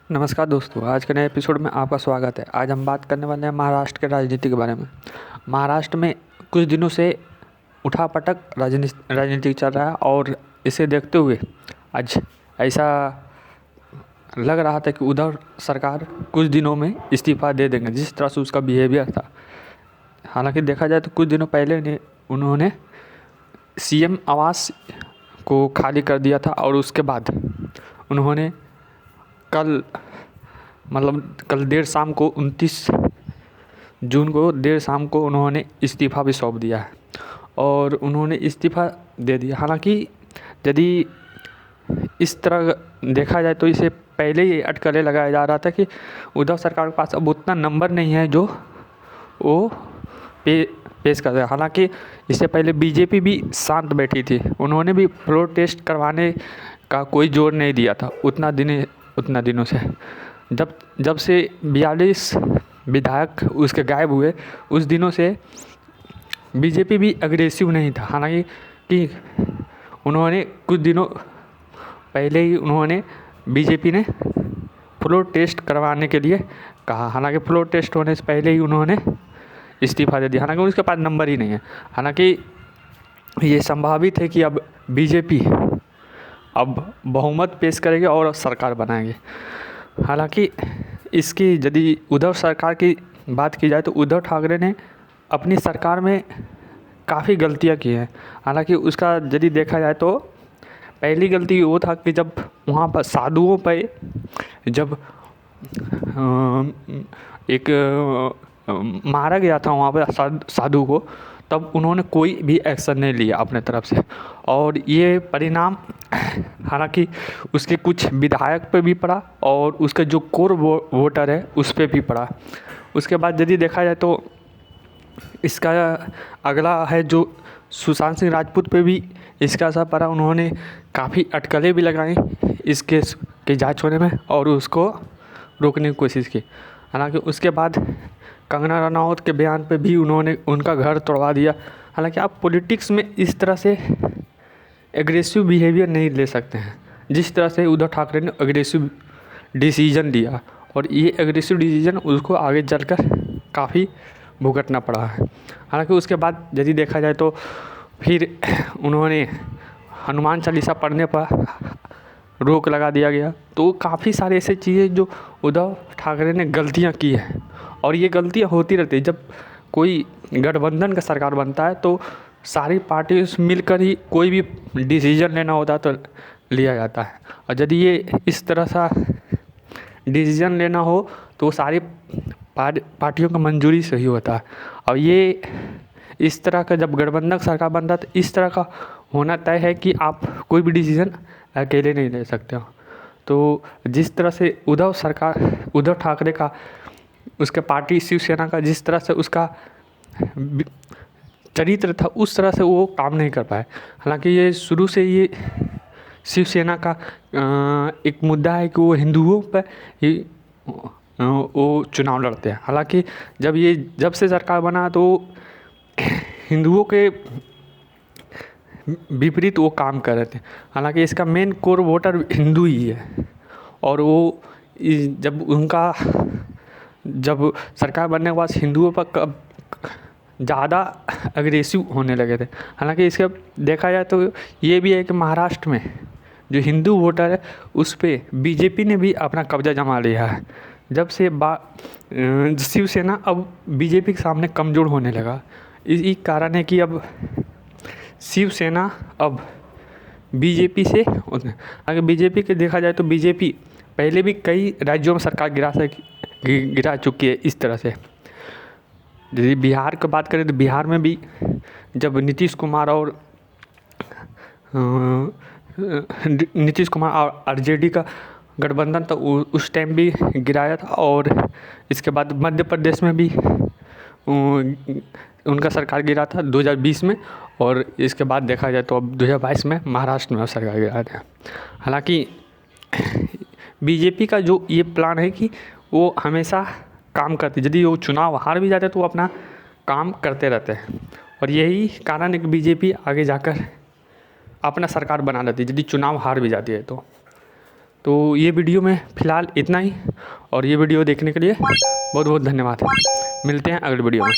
नमस्कार दोस्तों, आज के नए एपिसोड में आपका स्वागत है। आज हम बात करने वाले हैं महाराष्ट्र के राजनीति के बारे में। महाराष्ट्र में कुछ दिनों से उठापटक राजनीति चल रहा है और इसे देखते हुए आज ऐसा लग रहा था कि उद्धव सरकार कुछ दिनों में इस्तीफा दे देंगे, जिस तरह से उसका बिहेवियर था। हालांकि देखा जाए तो कुछ दिनों पहले उन्होंने सीएम आवास को खाली कर दिया था और उसके बाद उन्होंने कल देर शाम को 29 जून को देर शाम को उन्होंने इस्तीफ़ा भी सौंप दिया है और उन्होंने इस्तीफ़ा दे दिया। हालांकि यदि इस तरह देखा जाए तो इसे पहले ही अटकलें लगाया जा रहा था कि उद्धव सरकार के पास अब उतना नंबर नहीं है जो वो पेश कर रहे हैं। हालांकि इससे पहले बीजेपी भी शांत बैठी थी, उन्होंने भी फ्लोर टेस्ट करवाने का कोई जोर नहीं दिया था उतना दिनों से। जब से 42 विधायक उसके गायब हुए, उस दिनों से बीजेपी भी अग्रेसिव नहीं था। हालांकि कि उन्होंने कुछ दिनों पहले ही बीजेपी ने फ्लोर टेस्ट करवाने के लिए कहा। हालांकि फ्लोर टेस्ट होने से पहले ही उन्होंने इस्तीफ़ा दे दिया। हालांकि उसके पास नंबर ही नहीं है। हालांकि ये संभावित है कि अब बीजेपी अब बहुमत पेश करेंगे और सरकार बनाएंगे। हालांकि इसकी यदि उद्धव सरकार की बात की जाए तो उद्धव ठाकरे ने अपनी सरकार में काफ़ी गलतियां की हैं। हालांकि उसका यदि देखा जाए तो पहली गलती वो था कि जब वहाँ पर साधुओं पे जब एक मारा गया था वहाँ पर साधु को, तब उन्होंने कोई भी एक्शन नहीं लिया अपने तरफ से। और ये परिणाम हालांकि उसके कुछ विधायक पे भी पड़ा और उसका जो कोर वोटर है उस पे भी पड़ा। उसके बाद यदि देखा जाए तो इसका अगला है जो सुशांत सिंह राजपूत पे भी इसका असर पड़ा। उन्होंने काफ़ी अटकलें भी लगाई इस केस के जांच होने में और उसको रोकने की कोशिश की। हालांकि उसके बाद कंगना रनौत के बयान पे भी उन्होंने उनका घर तोड़वा दिया। हालांकि आप पॉलिटिक्स में इस तरह से एग्रेसिव बिहेवियर नहीं ले सकते हैं जिस तरह से उद्धव ठाकरे ने एग्रेसिव डिसीजन लिया, और ये एग्रेसिव डिसीजन उसको आगे चलकर काफ़ी भुगतना पड़ा है। हालांकि उसके बाद यदि देखा जाए तो फिर उन्होंने हनुमान चालीसा पढ़ने पर रोक लगा दिया गया। तो काफ़ी सारे ऐसे चीज़ें जो उद्धव ठाकरे ने गलतियां की हैं, और ये गलतियां होती रहती है। जब कोई गठबंधन का सरकार बनता है तो सारी पार्टी मिलकर ही कोई भी डिसीजन लेना होता है तो लिया जाता है, और यदि ये इस तरह सा डिसीजन लेना हो तो सारी पार्टियों का मंजूरी से ही होता है। और ये इस तरह का जब गठबंधन सरकार बनता है तो इस तरह का होना तय है कि आप कोई भी डिसीजन अकेले नहीं ले सकते हो। तो जिस तरह से उद्धव ठाकरे का, उसके पार्टी शिवसेना का जिस तरह से उसका चरित्र था, उस तरह से वो काम नहीं कर पाए। हालांकि ये शुरू से ये शिवसेना का एक मुद्दा है कि वो हिंदुओं पर ही वो चुनाव लड़ते हैं। हालांकि जब से सरकार बना तो हिंदुओं के विपरीत वो काम कर रहे थे। हालांकि इसका मेन कोर वोटर हिंदू ही है, और वो जब सरकार बनने के बाद हिंदुओं पर ज़्यादा अग्रेसिव होने लगे थे। हालांकि इसका देखा जाए तो ये भी है कि महाराष्ट्र में जो हिंदू वोटर है उस पर बीजेपी ने भी अपना कब्जा जमा लिया है। जब से शिवसेना अब बीजेपी के सामने कमज़ोर होने लगा। इसी कारण है कि अब शिवसेना अब बीजेपी से, अगर बीजेपी के देखा जाए तो बीजेपी पहले भी कई राज्यों में सरकार गिरा चुकी है इस तरह से। यदि बिहार की बात करें तो बिहार में भी जब नीतीश कुमार और आरजेडी का गठबंधन था उस टाइम भी गिराया था, और इसके बाद मध्य प्रदेश में भी उनका सरकार गिरा था 2020 में, और इसके बाद देखा जाए तो अब 2022 में महाराष्ट्र में सरकार गिरा है। हालांकि बीजेपी का जो ये प्लान है कि वो हमेशा काम करती, यदि वो चुनाव हार भी जाते तो वो अपना काम करते रहते हैं, और यही कारण है कि बीजेपी आगे जाकर अपना सरकार बना लेती है यदि चुनाव हार भी जाती है तो। तो ये वीडियो में फ़िलहाल इतना ही, और ये वीडियो देखने के लिए बहुत बहुत धन्यवाद। मिलते हैं अगले वीडियो में।